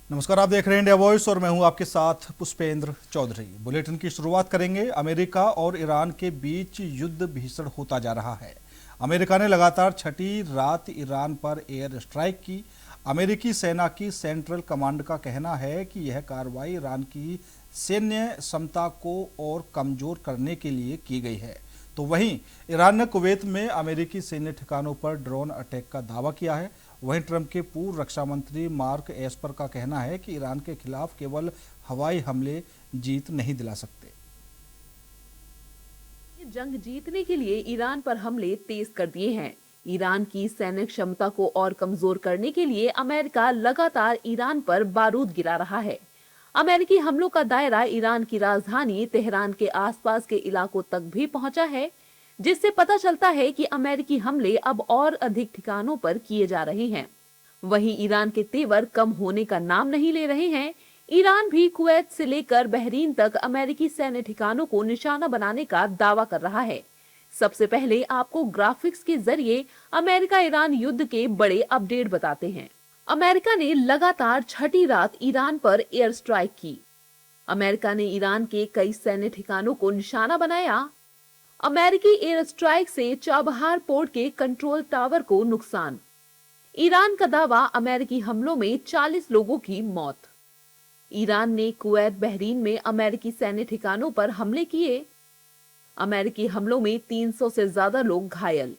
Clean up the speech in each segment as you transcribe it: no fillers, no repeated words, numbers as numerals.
नमस्कार, आप देख रहे हैं इंडिया वॉइस और मैं हूं आपके साथ पुष्पेंद्र चौधरी। बुलेटिन की शुरुआत करेंगे। अमेरिका और ईरान के बीच युद्ध भीषण होता जा रहा है। अमेरिका ने लगातार छठी रात ईरान पर एयर स्ट्राइक की। अमेरिकी सेना की सेंट्रल कमांड का कहना है कि यह कार्रवाई ईरान की सैन्य क्षमता को और कमजोर करने के लिए की गई है। तो वहीं ईरान ने कुवैत में अमेरिकी सैन्य ठिकानों पर ड्रोन अटैक का दावा किया है। वहीं ट्रंप के पूर्व रक्षा मंत्री मार्क एस्पर का कहना है कि ईरान के खिलाफ केवल हवाई हमले जीत नहीं दिला सकते। जंग जीतने के लिए ईरान पर हमले तेज कर दिए हैं। ईरान की सैन्य क्षमता को और कमजोर करने के लिए अमेरिका लगातार ईरान पर बारूद गिरा रहा है। अमेरिकी हमलों का दायरा ईरान की राजधानी तेहरान के आसपास के इलाकों तक भी पहुंचा है, जिससे पता चलता है कि अमेरिकी हमले अब और अधिक ठिकानों पर किए जा रहे हैं। वहीं ईरान के तेवर कम होने का नाम नहीं ले रहे हैं। ईरान भी कुवैत से लेकर बहरीन तक अमेरिकी सैन्य ठिकानों को निशाना बनाने का दावा कर रहा है। सबसे पहले आपको ग्राफिक्स के जरिए अमेरिका ईरान युद्ध के बड़े अपडेट बताते हैं। अमेरिका ने लगातार छठी रात ईरान पर एयर स्ट्राइक की। अमेरिका ने ईरान के कई सैन्य ठिकानों को निशाना बनाया। अमेरिकी एयर स्ट्राइक से चाबहार पोर्ट के कंट्रोल टावर को नुकसान। ईरान का दावा, अमेरिकी हमलों में 40 लोगों की मौत। ईरान ने कुवैत बहरीन में अमेरिकी सैन्य ठिकानों पर हमले किए। अमेरिकी हमलों में 300 से ज्यादा लोग घायल।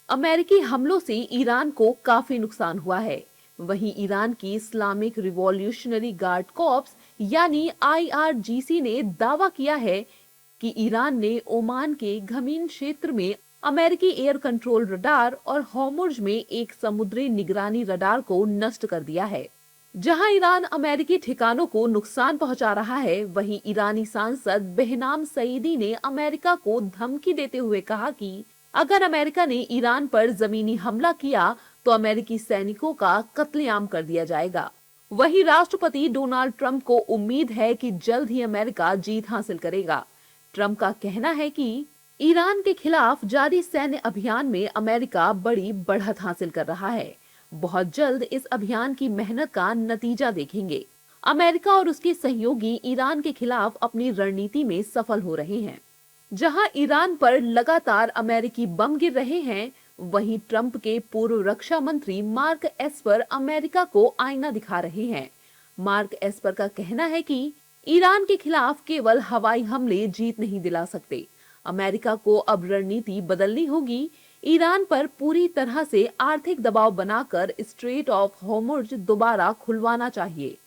अमेरिकी हमलों से ईरान को काफी नुकसान हुआ है। वहीं ईरान की इस्लामिक रिवॉल्यूशनरी गार्ड कॉर्प्स यानी IRGC ने दावा किया है कि ईरान ने ओमान के घमीन क्षेत्र में अमेरिकी एयर कंट्रोल रडार और हॉर्मुज में एक समुद्री निगरानी रडार को नष्ट कर दिया है। जहां ईरान अमेरिकी ठिकानों को नुकसान पहुंचा रहा है, वहीं ईरानी सांसद बेहनाम सईदी ने अमेरिका को धमकी देते हुए कहा कि अगर अमेरिका ने ईरान पर जमीनी हमला किया तो अमेरिकी सैनिकों का कत्लेआम कर दिया जाएगा। वहीं राष्ट्रपति डोनाल्ड ट्रंप को उम्मीद है कि जल्द ही अमेरिका जीत हासिल करेगा। ट्रंप का कहना है कि ईरान के खिलाफ जारी सैन्य अभियान में अमेरिका बड़ी बढ़त हासिल कर रहा है। बहुत जल्द इस अभियान की मेहनत का नतीजा देखेंगे। अमेरिका और उसके सहयोगी ईरान के खिलाफ अपनी रणनीति में सफल हो रहे हैं। जहां ईरान पर लगातार अमेरिकी बम गिर रहे हैं, वहीं ट्रंप के पूर्व रक्षा मंत्री मार्क एस्पर अमेरिका को आईना दिखा रहे हैं। मार्क एस्पर का कहना है कि ईरान के खिलाफ केवल हवाई हमले जीत नहीं दिला सकते। अमेरिका को अब रणनीति बदलनी होगी। ईरान पर पूरी तरह से आर्थिक दबाव बनाकर स्ट्रेट ऑफ हॉर्मुज दोबारा खुलवाना चाहिए।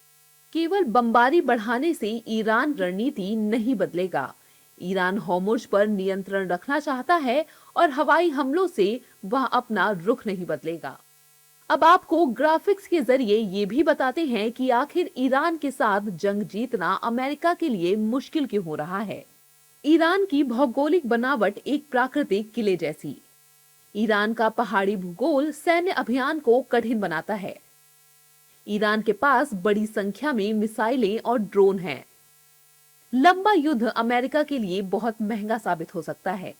केवल बमबारी बढ़ाने से ईरान रणनीति नहीं बदलेगा। ईरान हॉर्मुज पर नियंत्रण रखना चाहता है और हवाई हमलों से वह अपना रुख नहीं बदलेगा। अब आपको ग्राफिक्स के जरिए ये भी बताते हैं कि आखिर ईरान के साथ जंग जीतना अमेरिका के लिए मुश्किल क्यों हो रहा है। ईरान की भौगोलिक बनावट एक प्राकृतिक किले जैसी। ईरान का पहाड़ी भूगोल सैन्य अभियान को कठिन बनाता है। ईरान के पास बड़ी संख्या में मिसाइलें और ड्रोन हैं। लंबा युद्ध अमेरिका के लिए बहुत महंगा साबित हो सकता है।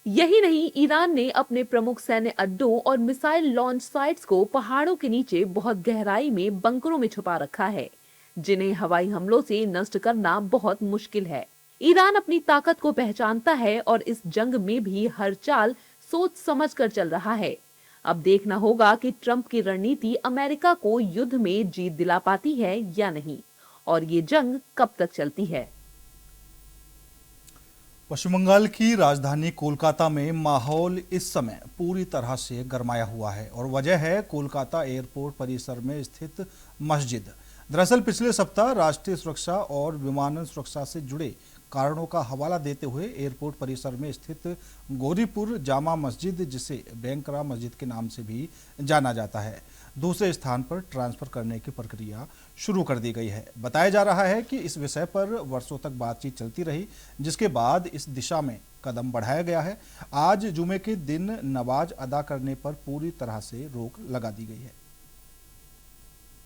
यही नहीं, ईरान ने अपने प्रमुख सैन्य अड्डों और मिसाइल लॉन्च साइट्स को पहाड़ों के नीचे बहुत गहराई में बंकरों में छुपा रखा है, जिन्हें हवाई हमलों से नष्ट करना बहुत मुश्किल है। ईरान अपनी ताकत को पहचानता है और इस जंग में भी हर चाल सोच समझ कर चल रहा है। अब देखना होगा कि ट्रंप की रणनीति अमेरिका को युद्ध में जीत दिला पाती है या नहीं, और ये जंग कब तक चलती है। पश्चिम बंगाल की राजधानी कोलकाता में माहौल इस समय पूरी तरह से गरमाया हुआ है और वजह है कोलकाता एयरपोर्ट परिसर में स्थित मस्जिद। दरअसल पिछले सप्ताह राष्ट्रीय सुरक्षा और विमानन सुरक्षा से जुड़े कारणों का हवाला देते हुए एयरपोर्ट परिसर में स्थित गौरीपुर जामा मस्जिद, जिसे बैंकरा मस्जिद के नाम से भी जाना जाता है, दूसरे स्थान पर ट्रांसफर करने की प्रक्रिया शुरू कर दी गई है। बताया जा रहा है कि इस विषय पर वर्षों तक बातचीत चलती रही, जिसके बाद इस दिशा में कदम बढ़ाया गया है। आज जुमे के दिन नमाज अदा करने पर पूरी तरह से रोक लगा दी गई है।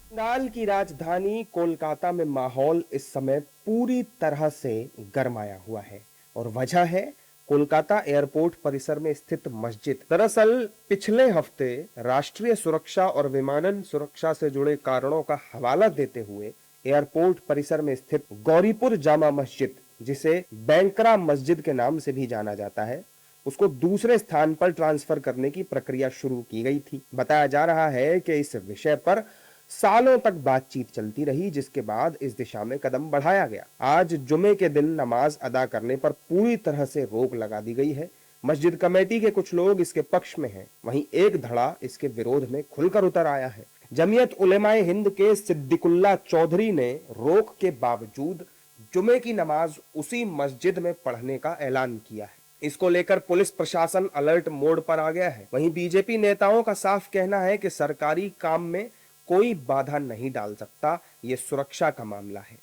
बंगाल की राजधानी कोलकाता में माहौल इस समय पूरी तरह से गरमाया हुआ है और वजह है कोलकाता एयरपोर्ट परिसर में स्थित मस्जिद। दरअसल पिछले हफ्ते राष्ट्रीय सुरक्षा और विमानन सुरक्षा से जुड़े कारणों का हवाला देते हुए एयरपोर्ट परिसर में स्थित गौरीपुर जामा मस्जिद, जिसे बैंकरा मस्जिद के नाम से भी जाना जाता है, उसको दूसरे स्थान पर ट्रांसफर करने की प्रक्रिया शुरू की गई थी। बताया जा रहा है कि इस विषय पर सालों तक बातचीत चलती रही, जिसके बाद इस दिशा में कदम बढ़ाया गया। आज जुमे के दिन नमाज अदा करने पर पूरी तरह से रोक लगा दी गई है। मस्जिद कमेटी के कुछ लोग इसके पक्ष में हैं, वहीं एक धड़ा इसके विरोध में खुलकर उतर आया है। जमीयत उलेमाए हिंद के सिद्दीकुल्ला चौधरी ने रोक के बावजूद जुमे की नमाज उसी मस्जिद में पढ़ने का ऐलान किया है। इसको लेकर पुलिस प्रशासन अलर्ट मोड पर आ गया है। वहीं बीजेपी नेताओं का साफ कहना है कि सरकारी काम में कोई बाधा नहीं डाल सकता, ये सुरक्षा का मामला है।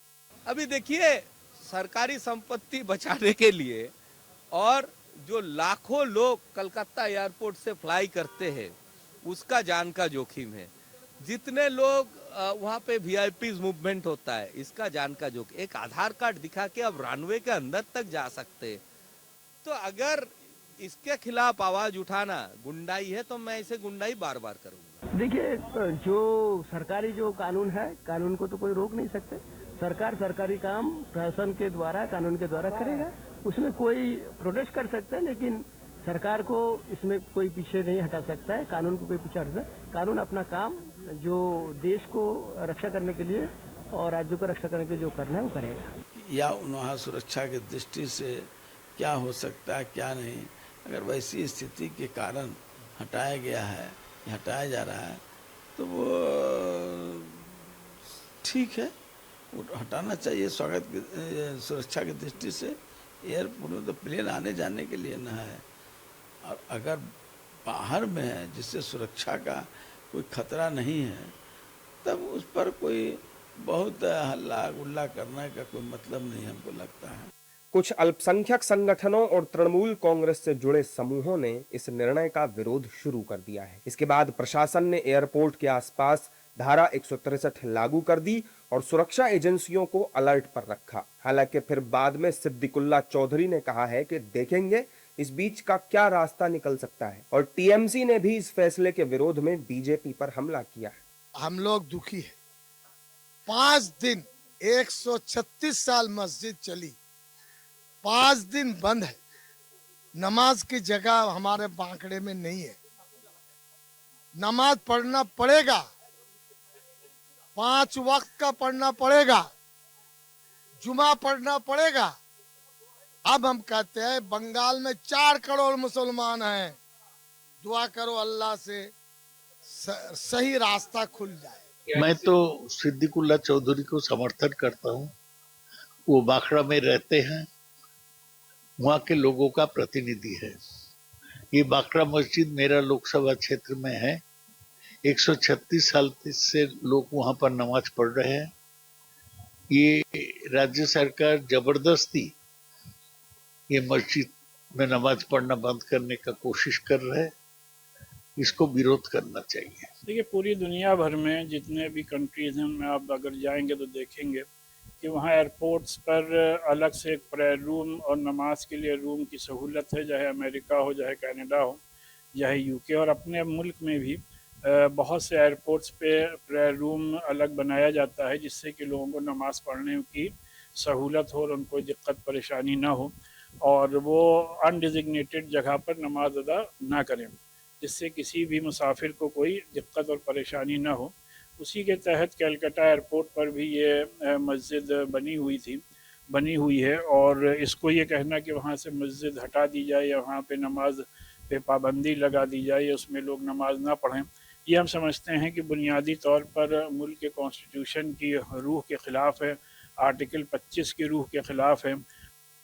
अभी देखिए, सरकारी संपत्ति बचाने के लिए और जो लाखों लोग कलकत्ता एयरपोर्ट से फ्लाई करते हैं, उसका जान का जोखिम है। जितने लोग वहाँ पे वीआईपी मूवमेंट होता है, इसका जान का जोखिम। एक आधार कार्ड दिखा के अब रनवे के अंदर तक जा सकते हैं। तो अगर इसके खिलाफ आवाज उठाना गुंडाई है, तो मैं इसे गुंडाई बार बार करूंगा। देखिए, जो सरकारी जो कानून है, कानून को तो कोई रोक नहीं सकते। सरकार सरकारी काम प्रशासन के द्वारा, कानून के द्वारा करेगा। उसमें कोई प्रोटेस्ट कर सकता है, लेकिन सरकार को इसमें कोई पीछे नहीं हटा सकता है। कानून को कोई पीछे हटा सकता है। कानून अपना काम जो देश को रक्षा करने के लिए और राज्यों को रक्षा करने के लिए जो करना है वो करेगा। या वहाँ सुरक्षा की दृष्टि से क्या हो सकता है, क्या नहीं, अगर वैसी स्थिति के कारण हटाया गया है, हटाया जा रहा है, तो वो ठीक है, वो हटाना चाहिए। स्वागत की सुरक्षा की दृष्टि से एयरपोर्ट में तो प्लेन आने जाने के लिए न है, और अगर बाहर में है जिससे सुरक्षा का कोई खतरा नहीं है, तब उस पर कोई बहुत हल्ला गुल्ला करने का कोई मतलब नहीं हमको लगता है। कुछ अल्पसंख्यक संगठनों और तृणमूल कांग्रेस से जुड़े समूहों ने इस निर्णय का विरोध शुरू कर दिया है। इसके बाद प्रशासन ने एयरपोर्ट के आसपास धारा 163 लागू कर दी और सुरक्षा एजेंसियों को अलर्ट पर रखा। हालांकि फिर बाद में सिद्दीकुल्ला चौधरी ने कहा है कि देखेंगे इस बीच का क्या रास्ता निकल सकता है, और टीएमसी ने भी इस फैसले के विरोध में बीजेपी पर हमला किया है। हम लोग दुखी है। 5 दिन 136 साल मस्जिद चली, 5 दिन बंद है। नमाज की जगह हमारे बांकड़े में नहीं है। नमाज पढ़ना पड़ेगा, 5 वक्त का पढ़ना पड़ेगा, जुमा पढ़ना पड़ेगा। अब हम कहते हैं बंगाल में 4 करोड़ मुसलमान हैं, दुआ करो अल्लाह से सही रास्ता खुल जाए। मैं तो सिद्दीकुल्ला चौधरी को समर्थन करता हूँ। वो बाखड़ा में रहते हैं, वहाँ के लोगों का प्रतिनिधि है। ये बाखड़ा मस्जिद मेरा लोकसभा क्षेत्र में है। 136 साल से लोग वहाँ पर नमाज पढ़ रहे हैं। ये राज्य सरकार जबरदस्ती ये मस्जिद में नमाज पढ़ना बंद करने का कोशिश कर रहे हैं। इसको विरोध करना चाहिए। देखिए, पूरी दुनिया भर में जितने भी कंट्रीज हैं उनमें आप अगर जाएंगे तो देखेंगे कि वहाँ एयरपोर्ट्स पर अलग से एक प्रेयर रूम और नमाज के लिए रूम की सहूलत है, चाहे अमेरिका हो, चाहे कनाडा हो, चाहे यूके। और अपने मुल्क में भी बहुत से एयरपोर्ट्स पे प्रेयर रूम अलग बनाया जाता है, जिससे कि लोगों को नमाज पढ़ने की सहूलत हो और उनको दिक्कत परेशानी ना हो, और वो अनडिजिग्नेटेड जगह पर नमाज अदा ना करें, जिससे किसी भी मुसाफिर को कोई दिक्कत और परेशानी ना हो। उसी के तहत कलकत्ता एयरपोर्ट पर भी ये मस्जिद बनी हुई है, और इसको ये कहना कि वहाँ से मस्जिद हटा दी जाए या वहाँ पे नमाज पे पाबंदी लगा दी जाए या उसमें लोग नमाज ना पढ़ें, ये हम समझते हैं कि बुनियादी तौर पर मुल्क के कॉन्स्टिट्यूशन की रूह के ख़िलाफ़ है, आर्टिकल 25 की रूह के ख़िलाफ़ है।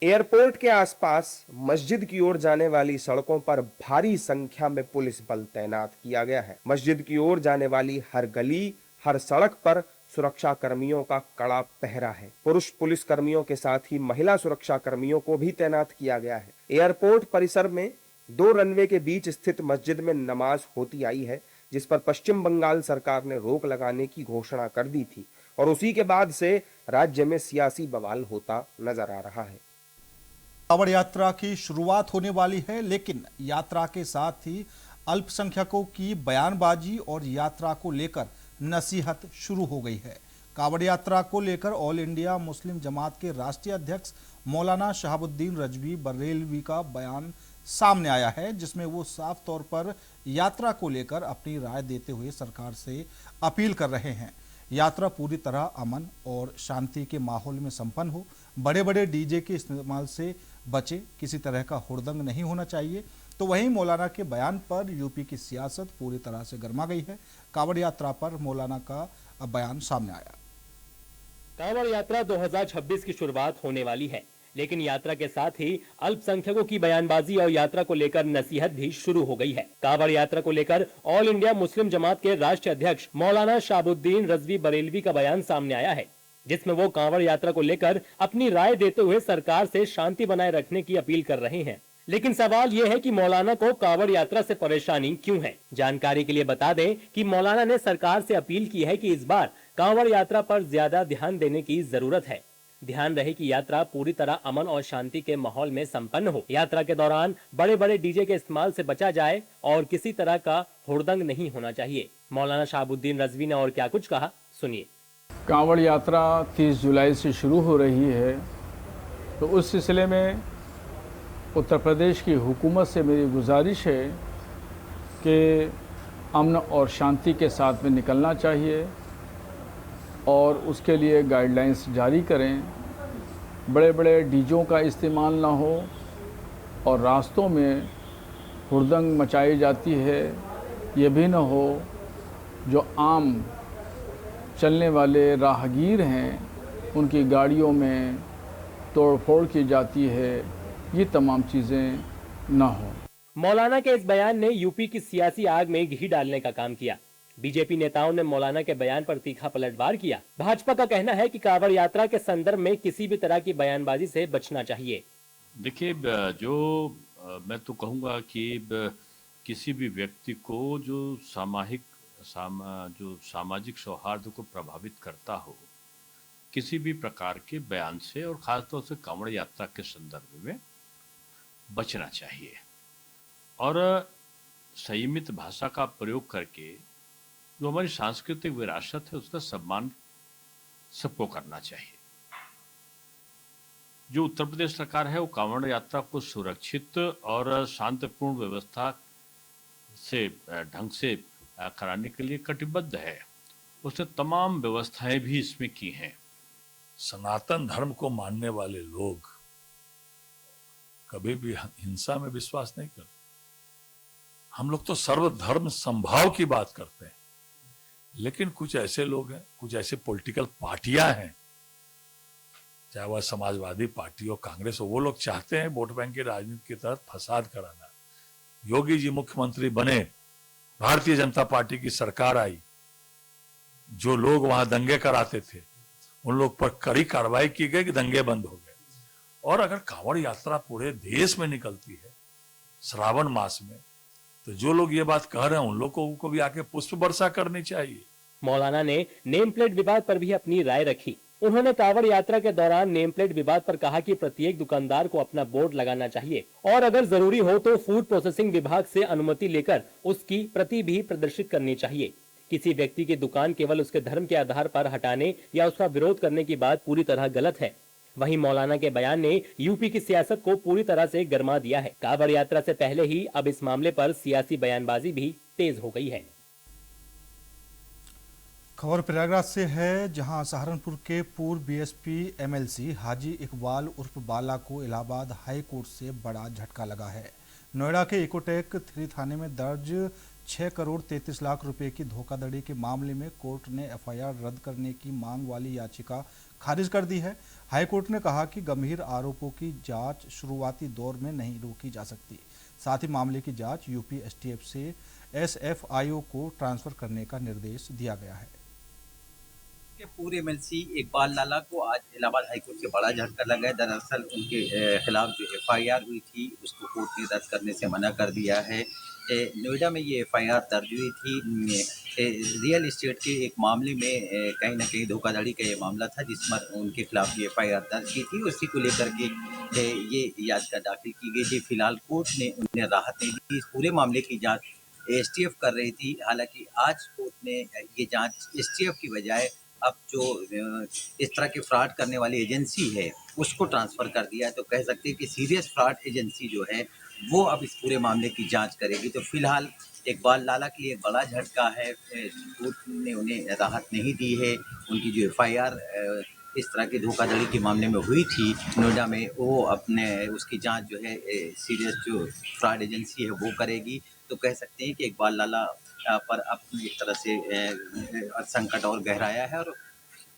एयरपोर्ट के आसपास मस्जिद की ओर जाने वाली सड़कों पर भारी संख्या में पुलिस बल तैनात किया गया है। मस्जिद की ओर जाने वाली हर गली, हर सड़क पर सुरक्षा कर्मियों का कड़ा पहरा है। पुरुष पुलिस कर्मियों के साथ ही महिला सुरक्षा कर्मियों को भी तैनात किया गया है। एयरपोर्ट परिसर में 2 रनवे के बीच स्थित मस्जिद में नमाज होती आई है, जिस पर पश्चिम बंगाल सरकार ने रोक लगाने की घोषणा कर दी थी, और उसी के बाद से राज्य में सियासी बवाल होता नजर आ रहा है। कांवड़ यात्रा की शुरुआत होने वाली है, लेकिन यात्रा के साथ ही अल्पसंख्यकों की बयानबाजी और यात्रा को लेकर नसीहत शुरू हो गई है। कांवड़ यात्रा को लेकर ऑल इंडिया मुस्लिम जमात के राष्ट्रीय अध्यक्ष मौलाना शहाबुद्दीन रजवी बरेलवी का बयान सामने आया है, जिसमें वो साफ तौर पर यात्रा को लेकर अपनी राय देते हुए सरकार से अपील कर रहे हैं। यात्रा पूरी तरह अमन और शांति के माहौल में संपन्न हो, बड़े बड़े डीजे के इस्तेमाल से बचे, किसी तरह का हुड़दंग नहीं होना चाहिए। तो वहीं मौलाना के बयान पर यूपी की सियासत पूरी तरह से गर्मा गई है। कांवड़ यात्रा पर मौलाना का बयान सामने आया। कांवड़ यात्रा 2026 की शुरुआत होने वाली है, लेकिन यात्रा के साथ ही अल्पसंख्यकों की बयानबाजी और यात्रा को लेकर नसीहत भी शुरू हो गई है। कांवड़ यात्रा को लेकर ऑल इंडिया मुस्लिम जमात के राष्ट्रीय अध्यक्ष मौलाना शहाबुद्दीन रजवी बरेलवी का बयान सामने आया है, जिसमें वो कांवड़ यात्रा को लेकर अपनी राय देते हुए सरकार से शांति बनाए रखने की अपील कर रहे हैं। लेकिन सवाल ये है कि मौलाना को कांवड़ यात्रा से परेशानी क्यों है। जानकारी के लिए बता दें कि मौलाना ने सरकार से अपील की है कि इस बार कांवड़ यात्रा पर ज्यादा ध्यान देने की जरूरत है। ध्यान रहे कि यात्रा पूरी तरह अमन और शांति के माहौल में संपन्न हो। यात्रा के दौरान बड़े बड़े डीजे के इस्तेमाल से बचा जाए और किसी तरह का हुड़दंग नहीं होना चाहिए। मौलाना शहाबुद्दीन रजवी ने और क्या कुछ कहा, सुनिए। कांवड़ यात्रा 30 जुलाई से शुरू हो रही है, तो उस सिलसिले में उत्तर प्रदेश की हुकूमत से मेरी गुजारिश है कि अमन और शांति के साथ में निकलना चाहिए और उसके लिए गाइडलाइंस जारी करें। बड़े बड़े डीजों का इस्तेमाल ना हो और रास्तों में हुड़दंग मचाई जाती है, ये भी ना हो जो आम चलने वाले राहगीर हैं उनकी गाड़ियों में तोड़फोड़ की जाती है, ये तमाम चीज़ें ना हो। मौलाना के इस बयान ने यूपी की सियासी आग में घी डालने का काम किया। बीजेपी नेताओं ने मौलाना के बयान पर तीखा पलटवार किया। भाजपा का कहना है कि कांवड़ यात्रा के संदर्भ में किसी भी तरह की बयानबाजी से बचना चाहिए। देखिए, जो मैं तो कहूँगा कि किसी भी व्यक्ति को जो सामाजिक सौहार्द को प्रभावित करता हो, किसी भी प्रकार के बयान से और खासतौर से कांवड़ यात्रा के संदर्भ में बचना चाहिए और संयमित भाषा का प्रयोग करके जो हमारी सांस्कृतिक विरासत है उसका सम्मान सबको करना चाहिए। जो उत्तर प्रदेश सरकार है वो कांवड़ यात्रा को सुरक्षित और शांतिपूर्ण व्यवस्था से ढंग से कराने के लिए कटिबद्ध है। उसने तमाम व्यवस्थाएं भी इसमें की हैं। सनातन धर्म को मानने वाले लोग कभी भी हिंसा में विश्वास नहीं करते। हम लोग तो सर्वधर्म संभाव की बात करते हैं, लेकिन कुछ ऐसे लोग हैं, कुछ ऐसे पॉलिटिकल पार्टियां हैं, चाहे वह समाजवादी पार्टी हो, कांग्रेस हो, वो लोग चाहते हैं वोट बैंक की राजनीति के तहत फसाद कराना। योगी जी मुख्यमंत्री बने, भारतीय जनता पार्टी की सरकार आई, जो लोग वहां दंगे कराते थे उन लोग पर कड़ी कार्रवाई की गई कि दंगे बंद हो गए। और अगर कांवड़ यात्रा पूरे देश में निकलती है श्रावण मास में, तो जो लोग ये बात कह रहे हैं उन लोगों को भी आके पुष्प वर्षा करनी चाहिए। मौलाना ने नेम प्लेट विवाद पर भी अपनी राय रखी। उन्होंने कांवड़ यात्रा के दौरान नेम प्लेट विवाद पर कहा कि प्रत्येक दुकानदार को अपना बोर्ड लगाना चाहिए और अगर जरूरी हो तो फूड प्रोसेसिंग विभाग से अनुमति लेकर उसकी प्रति भी प्रदर्शित करनी चाहिए। किसी व्यक्ति की दुकान केवल उसके धर्म के आधार पर हटाने या उसका विरोध करने की बात पूरी तरह गलत है। वहीं मौलाना के बयान ने यूपी की सियासत को पूरी तरह से गरमा दिया है। कांवड़ यात्रा से पहले ही अब इस मामले पर सियासी बयानबाजी भी तेज हो गई है। खबर प्रयागराज से है, जहां सहारनपुर के पूर्व बीएसपी एमएलसी हाजी इकबाल उर्फ बाला को इलाहाबाद हाई कोर्ट से बड़ा झटका लगा है। नोएडा के इकोटेक 3 थाने में दर्ज 6 करोड़ 33 लाख रुपए की धोखाधड़ी के मामले में कोर्ट ने एफआईआर रद्द करने की मांग वाली याचिका खारिज कर दी है। हाईकोर्ट ने कहा कि गंभीर आरोपों की जांच शुरुआती दौर में नहीं रोकी जा सकती। साथ ही मामले की जांच यूपी एसटीएफ से एसएफआईओ को ट्रांसफर करने का निर्देश दिया गया है। के पूरे एमएलसी इकबाल लाला को आज इलाहाबाद हाईकोर्ट से बड़ा झटका लगा है। दरअसल उनके खिलाफ जो एफआईआर हुई थी उसको कोर्ट ने रद्द करने से मना कर दिया है। नोएडा में ये एफआईआर दर्ज हुई थी रियल इस्टेट के एक मामले में, कहीं ना कहीं धोखाधड़ी का ये मामला था जिसमें उनके खिलाफ ये एफआईआर दर्ज की थी। उसी को लेकर के ये याचिका दाखिल की गई थी। फिलहाल कोर्ट ने उन्हें राहत नहीं दी। इस पूरे मामले की जाँच एसटीएफ कर रही थी। हालांकि आज कोर्ट ने ये जांच एसटीएफ की बजाय अब जो इस तरह के फ्रॉड करने वाली एजेंसी है उसको ट्रांसफ़र कर दिया है। तो कह सकते हैं कि सीरियस फ्रॉड एजेंसी जो है वो अब इस पूरे मामले की जांच करेगी। तो फिलहाल इकबाल लाला के लिए बड़ा झटका है। कोर्ट ने उन्हें राहत नहीं दी है। उनकी जो एफआईआर इस तरह की धोखाधड़ी के मामले में हुई थी नोएडा में, वो अपने उसकी जांच जो है सीरियस जो फ्रॉड एजेंसी है वो करेगी। तो कह सकते हैं कि इकबाल लाला पर अपनी एक तरह से संकट और गहराया है। और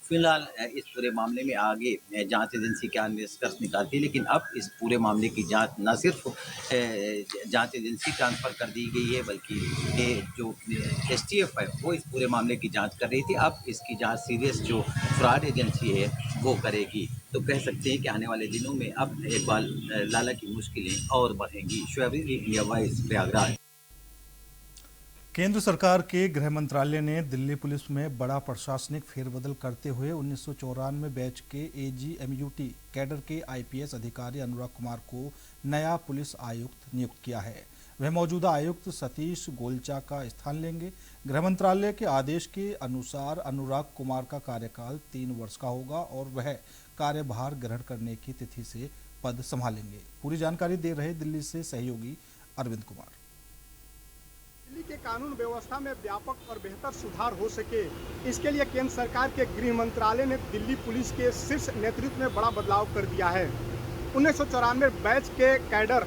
फिलहाल इस पूरे मामले में आगे जांच एजेंसी क्या निष्कर्ष निकालती है, लेकिन अब इस पूरे मामले की जांच न सिर्फ जांच एजेंसी ट्रांसफ़र कर दी गई है बल्कि जो एसटीएफ है वो इस पूरे मामले की जांच कर रही थी। अब इसकी जांच सीरियस जो फ्रॉड एजेंसी है वो करेगी। तो कह सकते हैं कि आने वाले दिनों में अब इकबाल लाला की मुश्किलें और बढ़ेंगी। Shoaib Rizvi, India voice, Prayagraj. केंद्र सरकार के गृह मंत्रालय ने दिल्ली पुलिस में बड़ा प्रशासनिक फेरबदल करते हुए 1994 बैच के एजीएमयूटी कैडर के आईपीएस अधिकारी अनुराग कुमार को नया पुलिस आयुक्त नियुक्त किया है। वह मौजूदा आयुक्त सतीश गोलचा का स्थान लेंगे। गृह मंत्रालय के आदेश के अनुसार अनुराग कुमार का कार्यकाल 3 वर्ष का होगा और वह कार्यभार ग्रहण करने की तिथि से पद संभालेंगे। पूरी जानकारी दे रहे दिल्ली से सहयोगी अरविंद कुमार। दिल्ली के कानून व्यवस्था में व्यापक और बेहतर सुधार हो सके, इसके लिए केंद्र सरकार के गृह मंत्रालय ने दिल्ली पुलिस के शीर्ष नेतृत्व में बड़ा बदलाव कर दिया है। 1994 बैच के कैडर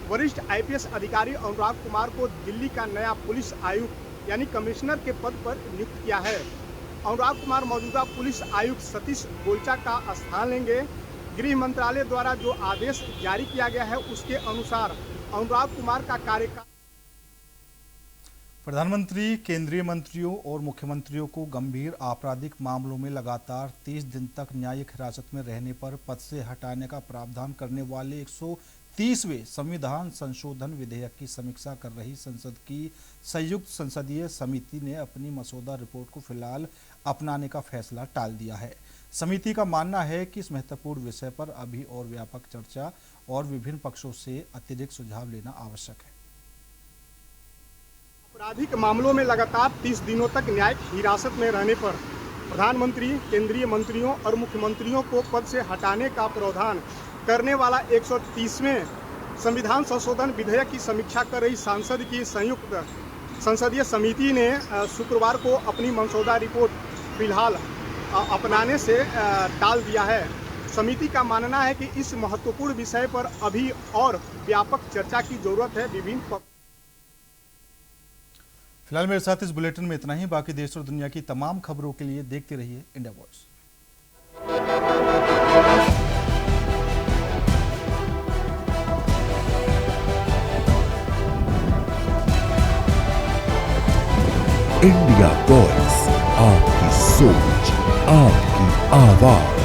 वरिष्ठ आईपीएस अधिकारी अनुराग कुमार को दिल्ली का नया पुलिस आयुक्त यानी कमिश्नर के पद पर नियुक्त किया है। अनुराग कुमार मौजूदा पुलिस आयुक्त सतीश गोलचा का स्थान लेंगे। गृह मंत्रालय द्वारा जो आदेश जारी किया गया है उसके अनुसार अनुराग कुमार का कार्यकाल। प्रधानमंत्री केंद्रीय मंत्रियों और मुख्यमंत्रियों को गंभीर आपराधिक मामलों में लगातार 30 दिन तक न्यायिक हिरासत में रहने पर पद से हटाने का प्रावधान करने वाले 130वें संविधान संशोधन विधेयक की समीक्षा कर रही संसद की संयुक्त संसदीय समिति ने अपनी मसौदा रिपोर्ट को फिलहाल अपनाने का फैसला टाल दिया है। समिति का मानना है कि इस महत्वपूर्ण विषय पर अभी और व्यापक चर्चा और विभिन्न पक्षों से अतिरिक्त सुझाव लेना आवश्यक है। आपराधिक मामलों में लगातार 30 दिनों तक न्यायिक हिरासत में रहने पर प्रधानमंत्री, केंद्रीय मंत्रियों और मुख्यमंत्रियों को पद से हटाने का प्रावधान करने वाला 130वें संविधान संशोधन विधेयक की समीक्षा कर रही सांसद की संयुक्त संसदीय समिति ने शुक्रवार को अपनी मसौदा रिपोर्ट फिलहाल अपनाने से टाल दिया है। समिति का मानना है कि इस महत्वपूर्ण विषय पर अभी और व्यापक चर्चा की जरूरत है। विभिन्न फिलहाल मेरे साथ इस बुलेटिन में इतना ही। बाकी देश और दुनिया की तमाम खबरों के लिए देखते रहिए इंडिया वॉइस। इंडिया वॉइस, आपकी सोच, आपकी आवाज।